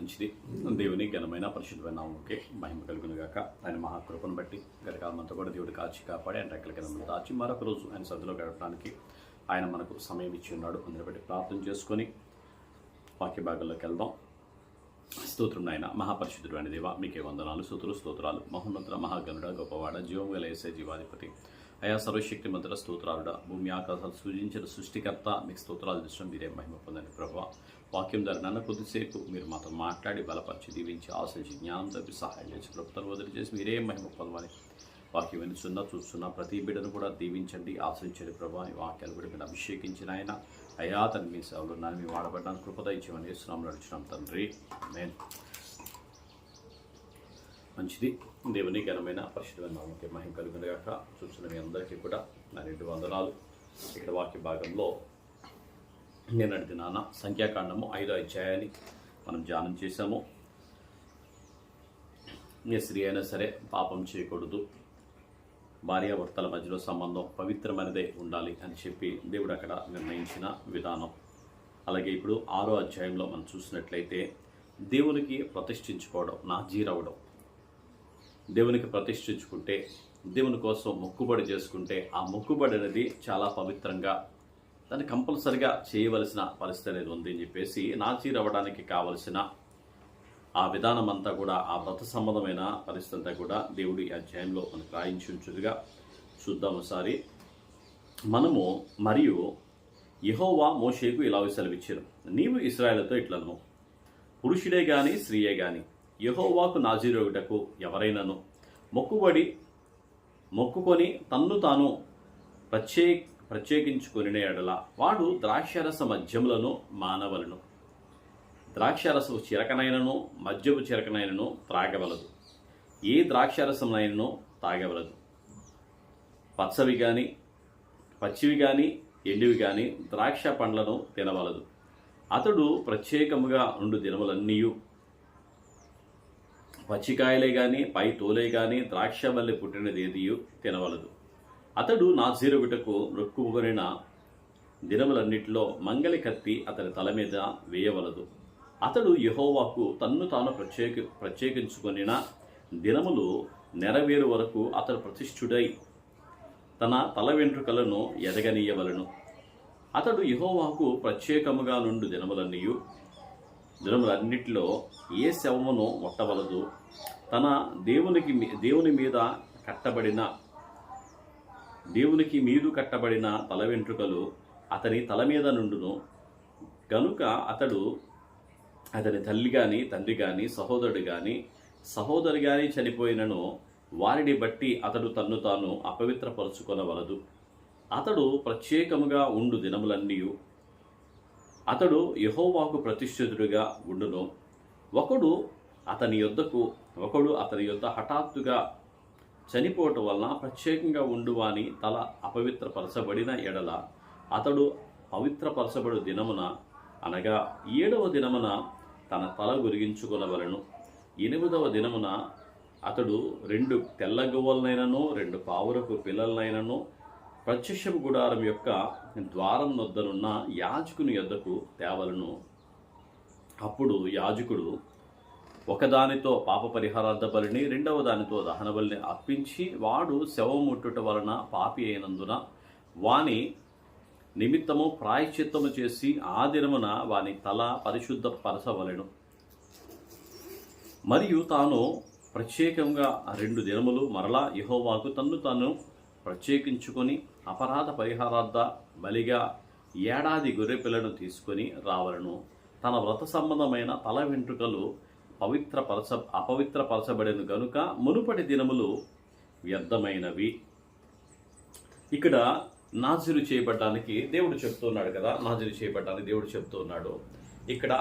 మంచిది. దేవుని ఘనమైన పరిశుద్ధమైన నామముకే మహిమ కలుగును గాక. ఆయన మహాకృపను బట్టి గతకాలమంతా కూడా దేవుడు కాచి కాపాడి ఆయన రెక్కల కింద దాచి మరొక రోజు ఆయన సన్నిధిలో గడపడానికి ఆయన మనకు సమయం ఇచ్చి ఉన్నాడు. అందరి బట్టి ప్రార్థన చేసుకొని వాక్య భాగంలోకి వెళ్దాం. స్తోత్రం నాయన మహాపరిశుద్ధుడు అయిన దేవ, మీకే వందనాలు, స్తోత్రాలు. మహోన్నత మహాగణుడ, గొప్పవాడ, జీవము గల యేసే జీవాధిపతి, అయా సర్వశక్తి మంత్ర స్తోత్రాలుడ, భూమి ఆకాశాలు సృజించిన సృష్టికర్త, మీకు స్తోత్రాలు దృష్టం. మీరే మహిమ పొందండి ప్రభువా. వాక్యం ద్వారా నన్ను కొద్దిసేపు మీరు మాతో మాట్లాడి బలపరిచి దీవించి ఆశించి జ్ఞానం తప్పి సహాయం చేసి ప్రభుత్వం వదిలి చేసి మీరే మహిమ పొందమని వాక్యం వినుచున్నా చూస్తున్నా ప్రతి బిడ్డను కూడా దీవించండి, ఆశ్రయించండి ప్రభా. ఈ వాక్యాలు కూడా మీరు అభిషేకించిన ఆయన అయా తను మీ సేవలు నన్ను మీ వాడబడ్డానికి కృపద ఇచ్చామని చేస్తున్నాం, నడుచున్నాం తండ్రి. నేను మంచిది. దేవుని ఘనమైన పరిశుద్ధమైన నామముకే మహిమ కలుగును గాక. చూస్తున్న మీ అందరికీ కూడా నా 2 వందనాలు. ఇక్కడ వాక్య భాగంలో నిన్నటి దినాన సంఖ్యాకాండము 5వ అధ్యాయాన్ని మనం ధ్యానం చేశాము. ఏ స్త్రీ అయినా సరే పాపం చేయకూడదు, భార్యాభర్తల మధ్యలో సంబంధం పవిత్రమైనదే ఉండాలి అని చెప్పి దేవుడు అక్కడ నిర్ణయించిన విధానం. అలాగే ఇప్పుడు 6వ అధ్యాయంలో మనం చూసినట్లయితే దేవునికి ప్రతిష్ఠించుకోవడం, నాజీరవడం. దేవునికి ప్రతిష్ఠించుకుంటే, దేవుని కోసం మొక్కుబడి చేసుకుంటే ఆ మొక్కుబడి అనేది చాలా పవిత్రంగా, దాన్ని కంపల్సరిగా చేయవలసిన పరిస్థితి అనేది ఉంది అని చెప్పేసి నాజీరవ్వడానికి కావలసిన ఆ విధానం అంతా కూడా, ఆ వ్రత సంబంధమైన పరిస్థితి అంతా కూడా దేవుడు ఈ అధ్యాయంలో మనకు రాయించి ఉంచుడుగా చూద్దాం ఒకసారి మనము. మరియు యెహోవా మోషేకు ఇలా సెలవిచ్చారు, నీవు ఇశ్రాయేలుతో ఇట్లను, పురుషుడే గాని స్త్రీయే గాని యెహోవాకు నాజీరొగుటకు ఎవరైనాను మొక్కుకొని తన్ను తాను ప్రత్యేకించుకొని ఎడల వాడు ద్రాక్షరస మద్యములను మానవలను. ద్రాక్షరసపు చిరకనైనను మద్యపు చిరకనైనను త్రాగవలదు, ఏ ద్రాక్షరసమైనను తాగవలదు. పచ్చవి కానీ పచ్చివి కానీ ఎండివి కానీ ద్రాక్ష పండ్లను తినవలదు. అతడు ప్రత్యేకముగా 2 దినములన్నీయు పచ్చికాయలే కానీ పై తోలే కానీ ద్రాక్ష వల్లే పుట్టినదేదియు తినవలదు. అతడు నాజీరొగుటకు మొక్కుకొనిన దినములన్నిటిలో మంగలి కత్తి అతని తల మీద వేయవలదు. అతడు యెహోవాకు తన్ను తాను ప్రత్యేకించుకొనిన దినములు నెరవేరు వరకు అతడు ప్రతిష్ఠుడై తన తల వెంట్రుకలను ఎదగనీయవలను. అతడు యెహోవాకు ప్రత్యేకముగా 2 దినములన్నిటిలో ఏ శవమును ముట్టవలదు. తన దేవునికి మీదు కట్టబడిన తల వెంట్రుకలు అతని తల మీద నుండును గనుక అతడు అతని తల్లి గాని తండ్రి గాని సహోదరి గాని చనిపోయినను వారిని బట్టి అతడు తన్ను తాను అపవిత్రపరుచుకొనవలదు. అతడు ప్రత్యేకముగా 2 దినములన్నీయు అతడు యెహోవాకు ప్రతిష్ఠితుడిగా ఉండును. ఒకడు అతని యొద్ద హఠాత్తుగా చనిపోవటం వలన ప్రత్యేకంగా ఉండువాని తల అపవిత్రపరచబడిన ఎడల అతడు పవిత్రపరచబడు దినమున అనగా 7వ దినమున తన తల గురిగించుకొనవలెను. 8వ దినమున అతడు 2 తెల్లగువ్వలనైనను 2 పావురపు పిల్లలనైనను ప్రత్యక్షపు గుడారం యొక్క ద్వారం వద్దనున్న యాజకుని యొద్దకు తేవలను. అప్పుడు యాజకుడు ఒకదానితో పాప పరిహారార్థ బలిని 2వ దానితో దహన బలిని అర్పించి వాడు శవం ముట్టుట వలన పాపి అయినందున వాని నిమిత్తము ప్రాయశ్చిత్తము చేసి ఆ దినమున వాని తల పరిశుద్ధపరచవలెను. మరియు తాను ప్రత్యేకంగా 2 దినములు మరలా యెహోవాకు తన్ను తాను ప్రత్యేకించుకొని అపరాధ పరిహారార్థ బలిగా 1 ఏడాది గొర్రెపిల్లను తీసుకొని రావలను. తన వ్రత సంబంధమైన తల వెంట్రుకలు అపవిత్రపరచబడిన గనుక మునుపటి దినములు వ్యర్థమైనవి. ఇక్కడ నాజీరు చేయబడ్డానికి దేవుడు చెప్తున్నాడు కదా, నాజీరు చేయబడ్డానికి దేవుడు చెప్తున్నాడు. ఇక్కడ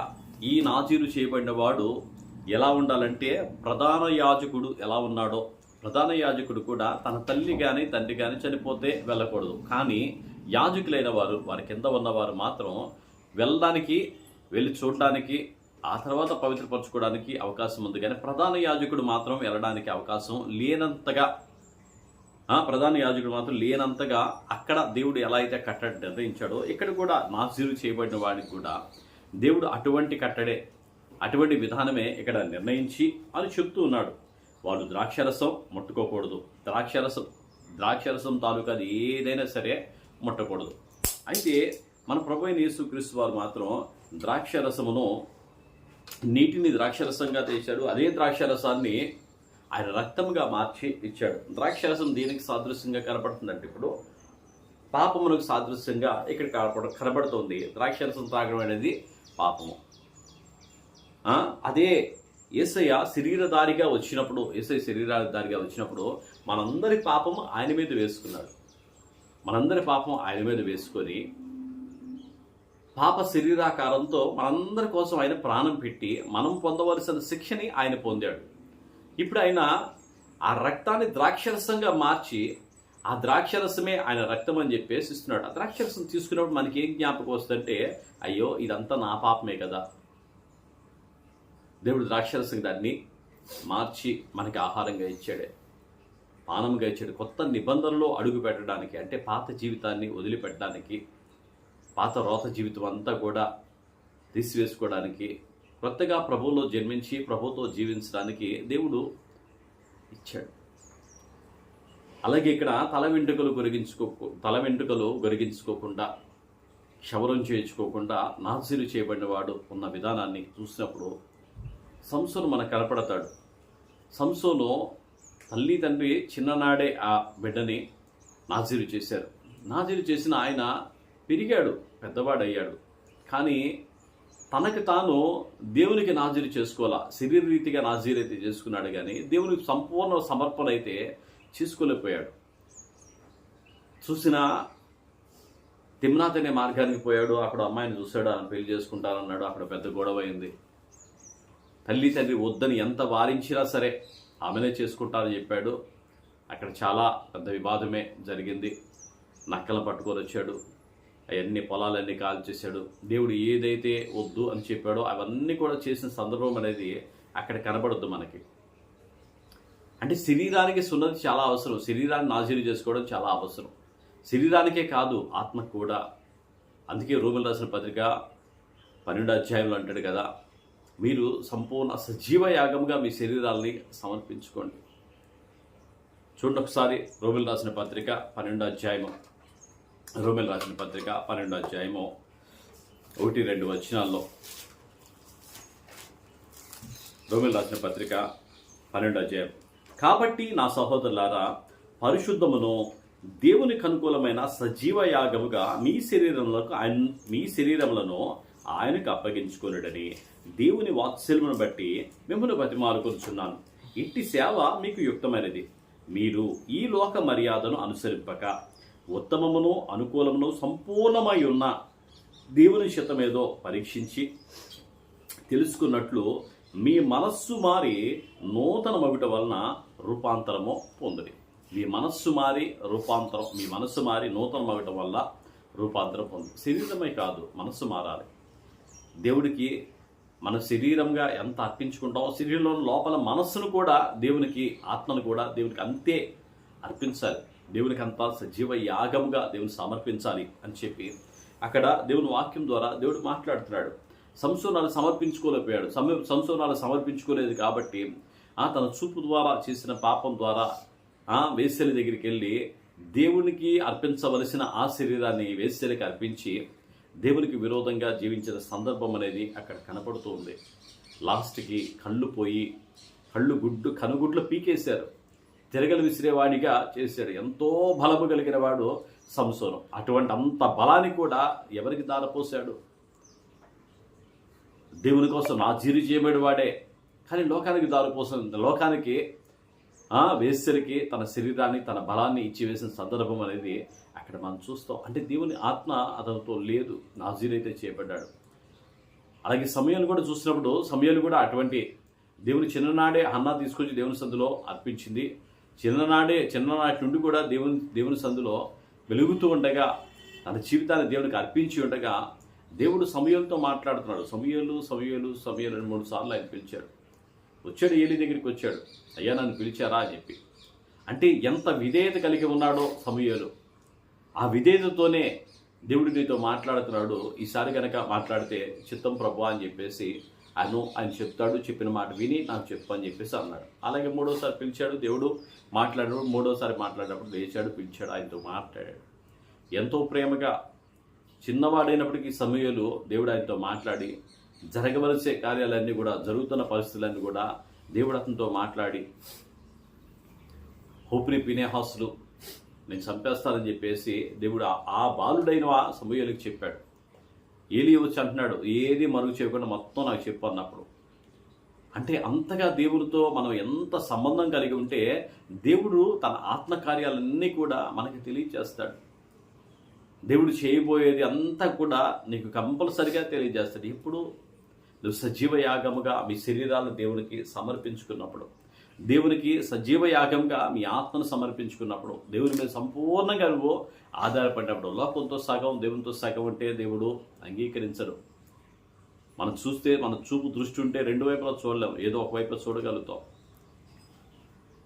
ఈ నాజీరు చేయబడిన వాడు ఎలా ఉండాలంటే, ప్రధాన యాజకుడు ఎలా ఉన్నాడో, ప్రధాన యాజకుడు కూడా తన తల్లి కానీ తండ్రి కానీ చనిపోతే వెళ్ళకూడదు. కానీ యాజకులైన వారి కింద ఉన్నవారు మాత్రం వెళ్ళి చూడడానికి, ఆ తర్వాత పవిత్రపరచుకోవడానికి అవకాశం ఉంది. కానీ ప్రధాన యాజకుడు మాత్రం వెళ్ళడానికి అవకాశం లేనంతగా, అక్కడ దేవుడు ఎలా అయితే కట్టడి నిర్ణయించాడో ఇక్కడ కూడా నాజీరు చేయబడిన వాడికి కూడా దేవుడు అటువంటి కట్టడే అటువంటి విధానమే ఇక్కడ నిర్ణయించి అని చెప్తూ ఉన్నాడు. వాళ్ళు ద్రాక్షరసం ముట్టుకోకూడదు, ద్రాక్షరసం తాలూకా అది ఏదైనా సరే ముట్టకూడదు. అయితే మన ప్రభువైన యేసుక్రీస్తు వారు మాత్రం ద్రాక్షరసమును, నీటిని ద్రాక్షరసంగా తెచ్చాడు. అదే ద్రాక్షరసాన్ని ఆయన రక్తముగా మార్చి ఇచ్చాడు. ద్రాక్షరసం దేనికి సాదృశ్యంగా కనపడుతుందంటే ఇప్పుడు పాపమునకు సాదృశ్యంగా ఇక్కడ కనబడుతుంది. ద్రాక్షరసం త్రాగడం అనేది పాపము. అదే యేసయ్య శరీరధారిగా వచ్చినప్పుడు మనందరి పాపము ఆయన మీద వేసుకున్నాడు. మనందరి పాపం ఆయన మీద వేసుకొని పాప శరీరాకారంతో మనందరి కోసం ఆయన ప్రాణం పెట్టి మనం పొందవలసిన శిక్షని ఆయన పొందాడు. ఇప్పుడు ఆయన ఆ రక్తాన్ని ద్రాక్షరసంగా మార్చి ఆ ద్రాక్షరసమే ఆయన రక్తం అని చెప్పేసి ఇస్తున్నాడు. ఆ ద్రాక్షరసం తీసుకున్నప్పుడు మనకి ఏం జ్ఞాపకం వస్తుందంటే, అయ్యో ఇదంతా నా పాపమే కదా, దేవుడు ద్రాక్షరసం దాన్ని మార్చి మనకి ఆహారంగా ఇచ్చాడే, పానంగా ఇచ్చాడు. కొత్త నిబంధనలో అడుగు పెట్టడానికి, అంటే పాత జీవితాన్ని వదిలిపెట్టడానికి, పాత రోత జీవితం అంతా కూడా తీసివేసుకోవడానికి, కొత్తగా ప్రభువులో జన్మించి ప్రభువుతో జీవించడానికి దేవుడు ఇచ్చాడు. అలాగే ఇక్కడ తల వెంట్రుకలు గొరిగించుకోకుండా, క్షవరం చేయించుకోకుండా నాజీరు చేయబడిన వాడు ఉన్న విధానాన్ని చూసినప్పుడు సంసోను మనకు కనపడతాడు. సంసోను తల్లి తండ్రి చిన్ననాడే ఆ బిడ్డని నాజీరు చేశారు. నాజీరు చేసిన ఆయన పెరిగాడు, పెద్దవాడయ్యాడు. కానీ తనకు తాను దేవునికి నాజీరు చేసుకోవాలా, శరీర రీతిగా నాజీరు అయితే చేసుకున్నాడు, కానీ దేవునికి సంపూర్ణ సమర్పణ అయితే చేసుకోలేకపోయాడు. చూసినా తిమ్నాత్ అనే మార్గానికి పోయాడు. అక్కడ అమ్మాయిని చూశాడు, ఆయన పెళ్లి చేసుకుంటానన్నాడు. అక్కడ పెద్ద గొడవ అయింది. తల్లి తండ్రి వద్దని ఎంత వారించినా సరే ఆమెనే చేసుకుంటానని చెప్పాడు. అక్కడ చాలా పెద్ద వివాదమే జరిగింది. నక్కలను పట్టుకొని వచ్చాడు, అవన్నీ పొలాలన్నీ కాల్ చేశాడు. దేవుడు ఏదైతే వద్దు అని చెప్పాడో అవన్నీ కూడా చేసిన సందర్భం అనేది అక్కడ కనబడద్దు మనకి. అంటే శరీరానికి సున్నతి చాలా అవసరం, శరీరాన్ని నాజీరు చేసుకోవడం చాలా అవసరం. శరీరానికే కాదు, ఆత్మకు కూడా. అందుకే రోమిలు రాసిన పత్రిక 12వ అధ్యాయంలో అంటాడు కదా, మీరు సంపూర్ణ సజీవ యాగంగా మీ శరీరాల్ని సమర్పించుకోండి. చూడండి ఒకసారి రోమిలు రాసిన పత్రిక 12వ అధ్యాయము, 1-2 వచనాల్లో, రోమిలు రాసిన పత్రిక 12వ అధ్యాయం. కాబట్టి నా సహోదరులారా, పరిశుద్ధమును దేవునికి అనుకూలమైన సజీవ యాగముగా మీ శరీరములను ఆయనకు అప్పగించుకొనుడని దేవుని వాత్సల్యమును బట్టి మిమ్మల్ని బతిమాలుకొనుచున్నాను. ఇట్టి సేవ మీకు యుక్తమైనది. మీరు ఈ లోక మర్యాదను అనుసరింపక ఉత్తమమును అనుకూలమును సంపూర్ణమై ఉన్న దేవుని చిత్తమేదో పరీక్షించి తెలుసుకున్నట్లు మీ మనస్సు మారి నూతన మగుట వలన రూపాంతరము పొందుడి. మీ మనస్సు మారి నూతన మగుట వల్ల రూపాంతరం పొంది. శరీరమే కాదు, మనస్సు మారాలి. దేవుడికి మన శరీరంగా ఎంత అర్పించుకుంటామో శరీరంలో లోపల మనస్సును కూడా దేవునికి, ఆత్మను కూడా దేవునికి అంతే అర్పించాలి. దేవునికి అంతా సజీవ యాగముగా దేవుని సమర్పించాలి అని చెప్పి అక్కడ దేవుని వాక్యం ద్వారా దేవుడు మాట్లాడుతున్నాడు. సంసోనాలు సమర్పించుకోలేకపోయాడు. సంసోనాలు సమర్పించుకోలేదు కాబట్టి తన చూపు ద్వారా చేసిన పాపం ద్వారా వేశ్యల దగ్గరికి వెళ్ళి దేవునికి అర్పించవలసిన ఆ శరీరాన్ని వేశ్యలకి అర్పించి దేవునికి విరోధంగా జీవించిన సందర్భం అనేది అక్కడ కనపడుతూ ఉంది. లాస్ట్కి కళ్ళు పోయి కనుగుడ్లు పీకేశారు, తిరగలు విసిరేవాడిగా చేశాడు. ఎంతో బలము కలిగిన వాడు సంసోను. అటువంటి అంత బలాన్ని కూడా ఎవరికి దారపోశాడు? దేవుని కోసం నాజీరు చేయబడి వాడే, కానీ లోకానికి దారిపోసం, లోకానికి వేశ్యలకి తన శరీరాన్ని, తన బలాన్ని ఇచ్చి వేసిన సందర్భం అనేది అక్కడ మనం చూస్తాం. అంటే దేవుని ఆత్మ అతనితో లేదు, నాజీరు అయితే చేయబడ్డాడు. అలాగే సమయాన్ని కూడా చూసినప్పుడు సమయాలు కూడా అటువంటి దేవుని చిన్ననాడే హన్నా తీసుకొచ్చి దేవుని సందులో అర్పించింది. చిన్ననాటి నుండి కూడా దేవుని సందులో వెలుగుతూ ఉండగా, తన జీవితాన్ని దేవునికి అర్పించి ఉండగా దేవుడు సమయంతో మాట్లాడుతున్నాడు. సమయలు 3 సార్లు ఆయన పిలిచాడు. వచ్చాడు, ఏలి దగ్గరికి వచ్చాడు, అయ్యా నన్ను పిలిచారా అని చెప్పి. అంటే ఎంత విధేయత కలిగి ఉన్నాడో సమయలు. ఆ విధేయతతోనే దేవుడు నీతో మాట్లాడుతున్నాడు. ఈసారి కనుక మాట్లాడితే చిత్తం ప్రభువా అని చెప్పేసి ఆయన చెప్తాడు, చెప్పిన మాట విని నాకు చెప్పు అని చెప్పేసి అన్నాడు. అలాగే మూడోసారి పిలిచాడు, దేవుడు మాట్లాడాడు. మూడోసారి మాట్లాడినప్పుడు లేచాడు, పిలిచాడు, ఆయనతో మాట్లాడాడు. ఎంతో ప్రేమగా చిన్నవాడైనప్పటికీ సమూయేలు దేవుడు ఆయనతో మాట్లాడి జరగవలసే కార్యాలన్నీ కూడా, జరుగుతున్న పరిస్థితులన్నీ కూడా దేవుడు అతనితో మాట్లాడి, హోప్ని ఫీనెహాసులు నేను చంపేస్తానని చెప్పేసి దేవుడు ఆ బాలుడైన సమూయేలుకి చెప్పాడు. ఏలీ వచ్చి అంటున్నాడు, ఏది మరుగు చేయకుండా మొత్తం నాకు చెప్పు అన్నప్పుడు. అంటే అంతగా దేవుడితో మనం ఎంత సంబంధం కలిగి ఉంటే దేవుడు తన ఆత్మకార్యాలన్నీ కూడా మనకి తెలియజేస్తాడు. దేవుడు చేయబోయేది అంతా కూడా నీకు కంపల్సరిగా తెలియజేస్తాడు. ఇప్పుడు నువ్వు సజీవ యాగముగా మీ శరీరాలను దేవునికి సమర్పించుకున్నప్పుడు, దేవునికి సజీవ యాగంగా మీ ఆత్మను సమర్పించుకున్నప్పుడు, దేవుని మీద సంపూర్ణంగా నువ్వు ఆధారపడినప్పుడు, లోకంతో సగం దేవునితో సగం ఉంటే దేవుడు అంగీకరించడు. మనం చూస్తే మన చూపు దృష్టి ఉంటే రెండు వైపులా చూడలేము, ఏదో ఒక వైపులో చూడగలుగుతాం.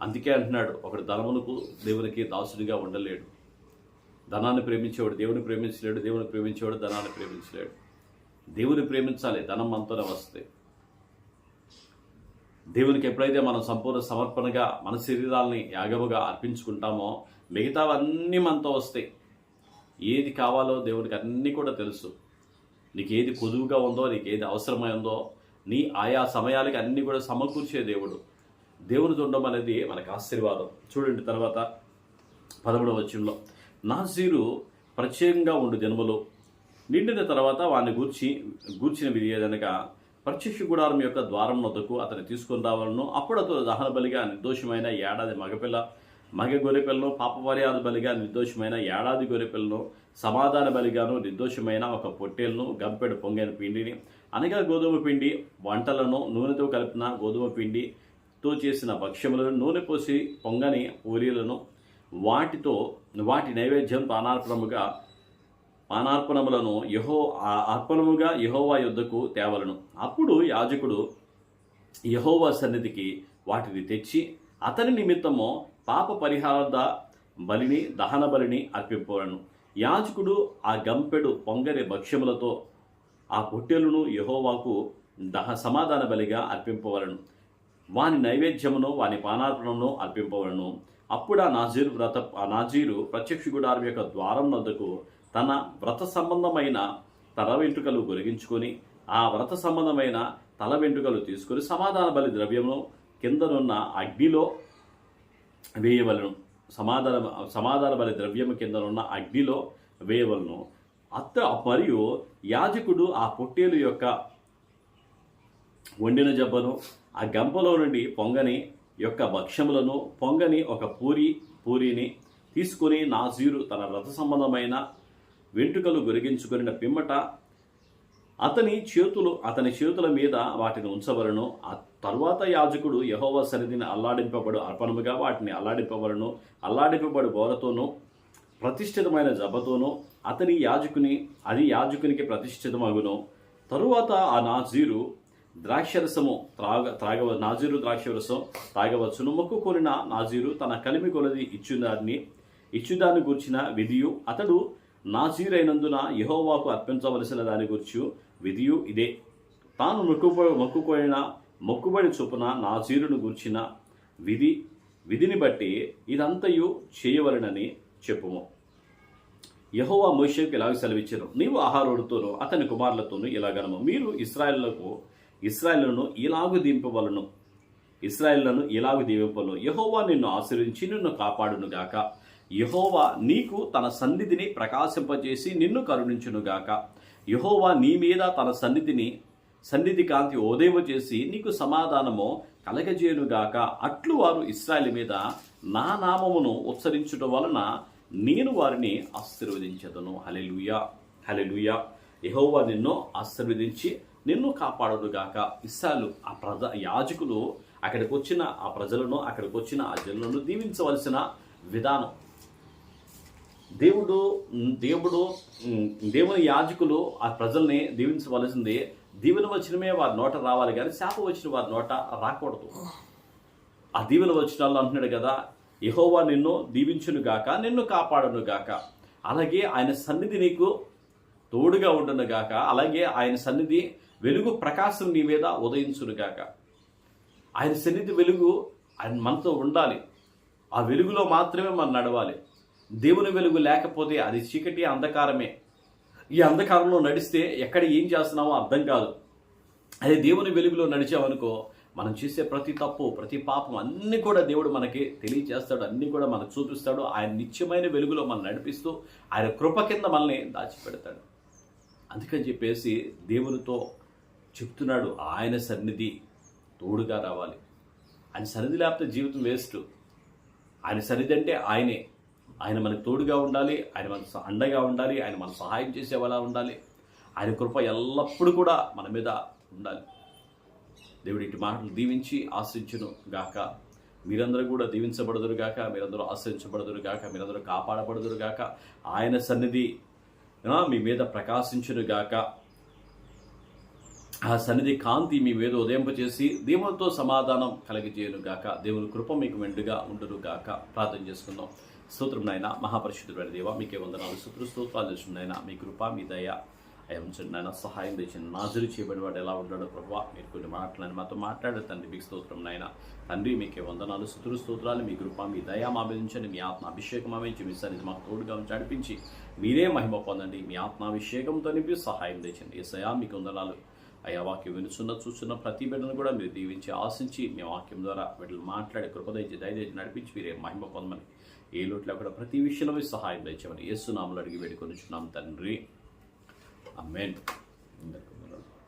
అందుకే అంటున్నాడు, ఒకడు ధనమునకు దేవునికి దాసుడిగా ఉండలేడు. ధనాన్ని ప్రేమించేవాడు దేవుని ప్రేమించలేడు, దేవుని ప్రేమించేవాడు ధనాన్ని ప్రేమించలేడు. దేవుని ప్రేమించాలి, ధనం మనతోనే వస్తాయి. దేవునికి ఎప్పుడైతే మనం సంపూర్ణ సమర్పణగా మన శరీరాలని యాగముగా అర్పించుకుంటామో మిగతావన్నీ మనతో వస్తాయి. ఏది కావాలో దేవునికి అన్నీ కూడా తెలుసు. నీకు ఏది కొదువుగా ఉందో, నీకు ఏది అవసరమైందో, నీ ఆయా సమయాలకి అన్నీ కూడా సమకూర్చే దేవుడు. దేవుని ఉండడం అనేది మనకు ఆశీర్వాదం. చూడండి తర్వాత 11వ వచనంలో, నాజీరు ప్రత్యేకంగా ఉండు దినములు నిండిన తర్వాత వాడిని గూర్చిన విధి ఏదనగా ప్రత్యక్ష గుడారం యొక్క ద్వారం వద్దకు అతన్ని తీసుకొని రావాలను. అప్పుడు అతను దహన బలిగా నిర్దోషమైన ఏడాది మగ గొర్రెపిల్లను, పాపపర్యాద బలిగా నిర్దోషమైన ఏడాది గొర్రెపిల్లను, సమాధాన బలిగాను నిర్దోషమైన ఒక పొట్టేలను, గంపెడు పొంగైన పిండిని, అనగా గోధుమ పిండి వంటలను, నూనెతో కలిపిన గోధుమ పిండితో చేసిన భక్ష్యములను, నూనె పోసి పొంగని పూరీలను, వాటి నైవేద్యం పానార్పణములను అర్పణముగా యెహోవా యొద్దకు తేవలను. అప్పుడు యాజకుడు యెహోవా సన్నిధికి వాటిని తెచ్చి అతని నిమిత్తము పాప పరిహార బలిని, దహన బలిని అర్పింపవలను. యాజకుడు ఆ గంపెడు పొంగని భక్ష్యములతో ఆ పొట్టెలను యెహోవాకు సమాధాన బలిగా అర్పింపవలను. వాని నైవేద్యమును వాని పానార్పణమును అర్పింపవలను. అప్పుడు ఆ నాజీరు ప్రత్యక్ష గుడారం యొక్క ద్వారం వద్దకు తన వ్రత సంబంధమైన తల వెంట్రుకలు గొరిగించుకొని ఆ వ్రత సంబంధమైన తల వెంట్రుకలు తీసుకొని సమాధాన బలి ద్రవ్యమును కిందనున్న అగ్నిలో వేయవలను. సమాధాన బలి ద్రవ్యము కిందనున్న అగ్నిలో వేయవలను. మరియు యాజకుడు ఆ పొట్టేలు యొక్క వండిన జబ్బను, ఆ గంపలో నుండి పొంగని యొక్క భక్ష్యములను, పొంగని ఒక పూరిని తీసుకొని నాజీరు తన వ్రత సంబంధమైన వెంట్రుకలు గొరిగించుకున్న పిమ్మట అతని చేతుల మీద వాటిని ఉంచవలను. ఆ తరువాత యాజకుడు యెహోవా సన్నిధిని అల్లాడింపబడు అర్పణముగా వాటిని అల్లాడింపవలను. అల్లాడింపబడు బోరతోనూ ప్రతిష్ఠితమైన జబ్బతోనూ అది యాజకునికి ప్రతిష్ఠితమగును. తరువాత ఆ నాజీరు ద్రాక్షరసం తాగవచ్చును. మొక్కుకొనిన నాజీరు తన కలిమి కొలది ఇచ్చుదాన్ని గూర్చిన విధియు, అతడు నాజీరైనందున యెహోవాకు అర్పించవలసిన దాని గురించి విధియు ఇదే. తాను మొక్కుకొనిన మొక్కుబడి చొప్పున నాజీరును గూర్చిన విధిని బట్టి ఇదంతయు చేయవలనని చెప్పుము. యెహోవా మోషేకు ఇలాగ సెలవిచ్చెను, నీవు అహరోనుతోనూ అతని కుమారులతోనూ ఇలాగనము, మీరు ఇశ్రాయేలును ఇలాగు దీవింపవలను. యెహోవా నిన్ను ఆశీర్వదించి నిన్ను కాపాడునుగాక. యెహోవా నీకు తన సన్నిధిని ప్రకాశింపజేసి నిన్ను కరుణించునుగాక. యెహోవా నీ మీద తన సన్నిధి కాంతి ఓదేవ చేసి నీకు సమాధానము కలగజేయునుగాక. అట్లు వారు ఇశ్రాయేలు మీద నా నామమును ఉచ్చరించుట వలన నేను వారిని ఆశీర్వదించెదను. హల్లెలూయా, హల్లెలూయా. యెహోవా నిన్ను ఆశీర్వదించి నిన్ను కాపాడునుగాక. ఇశ్రాయేలు యాజకులు అక్కడికి వచ్చిన ఆ ప్రజలను, అక్కడికి వచ్చిన ఆ జనులను దీవించవలసిన విధానం. దేవుని యాజకులు ఆ ప్రజల్ని దీవించవలసింది. దీవెన వచనమే వారి నోట రావాలి, కానీ శాపం వచ్చిన వారి నోట రాకూడదు. ఆ దీవెన వచనాల్లో అంటున్నాడు కదా, యెహోవా నిన్ను దీవించునుగాక, నిన్ను కాపాడునుగాక. అలాగే ఆయన సన్నిధి నీకు తోడుగా ఉండునుగాక. అలాగే ఆయన సన్నిధి వెలుగు ప్రకాశం నీ మీద ఉదయించునుగాక. ఆయన సన్నిధి వెలుగు ఆయన మనతో ఉండాలి. ఆ వెలుగులో మాత్రమే మనం నడవాలి. దేవుని వెలుగు లేకపోతే అది చీకటి, అంధకారమే. ఈ అంధకారంలో నడిస్తే ఎక్కడ ఏం చేస్తున్నామో అర్థం కాదు. అదే దేవుని వెలుగులో నడిచామనుకో, మనం చేసే ప్రతి తప్పు, ప్రతి పాపం అన్నీ కూడా దేవుడు మనకి తెలియజేస్తాడు, అన్నీ కూడా మనకు చూపిస్తాడు. ఆయన నిత్యమైన వెలుగులో మనం నడిపిస్తూ ఆయన కృప కింద మనల్ని దాచిపెడతాడు. అందుకని చెప్పేసి దేవునితో చెప్తున్నాడు, ఆయన సన్నిధి తోడుగా రావాలి. ఆయన సన్నిధి లేకపోతే జీవితం వేస్ట్. ఆయన సన్నిధి అంటే ఆయనే. ఆయన మనకు తోడుగా ఉండాలి, ఆయన మనకు అండగా ఉండాలి, ఆయన మనకు సహాయం చేసేవాళ్ళ ఉండాలి. ఆయన కృప ఎల్లప్పుడూ కూడా మన మీద ఉండాలి. దేవుడి ఇటు మాటలు దీవించి ఆశ్రయించును గాక. మీరందరూ కూడా దీవించబడదురు గాక, మీరందరూ ఆశ్రయించబడదురు గాక, మీరందరూ కాపాడబడదురు గాక. ఆయన సన్నిధి మీ మీద ప్రకాశించును గాక. ఆ సన్నిధి కాంతి మీ మీద ఉదయింపచేసి దేవునితో సమాధానం కలిగజేయును గాక. దేవుని కృప మీకు మెండుగా ఉండును గాక. ప్రార్థన చేసుకుందాం. స్తోత్రం నాయన, మహాపరిశుద్ధుడైన దేవ, మీకే వందనాలు, స్తోత్రాలు చేసిన నాయన. మీ కృప, మీ దయ ఉంచండి నాయన. సహాయం తెచ్చిన నాజరు చేయబడి వాడు ఎలా ఉంటాడో ప్రభువా, మీరు కొన్ని మాటలని మాతో మాట్లాడే తండ్రి, మీకు స్తోత్రం నాయన. తండ్రి, మీకే వందనాలు, స్తోత్రాలు. మీ కృప, మీ దయ మా మీద ఉంచండి. మీ ఆత్మ అభిషేకం ఆమె మీ సన్నిధి మాకు తోడుగా ఉంచి నడిపించి మీరే మహిమ పొందండి. మీ ఆత్మాభిషేకంతో నింపి సహాయం తెచ్చండి. యేసయ్యా, మీకు వందనాలు అయ్యా. వాక్యం వినుచున్న చూస్తున్న ప్రతి బిడ్డను కూడా మీరు దీవించి ఆశించి మీ వాక్యం ద్వారా బిడ్డలు మాట్లాడి కృపదయించి దయచేసి నడిపించి మీరే మహిమ పొందమని, ఏ లోట్లో కూడా ప్రతి విషయంలో మీరు సహాయం తెచ్చామని యేసు నామములో అడిగి వేడుకొనుచున్నాం తండ్రి. ఆమేన్.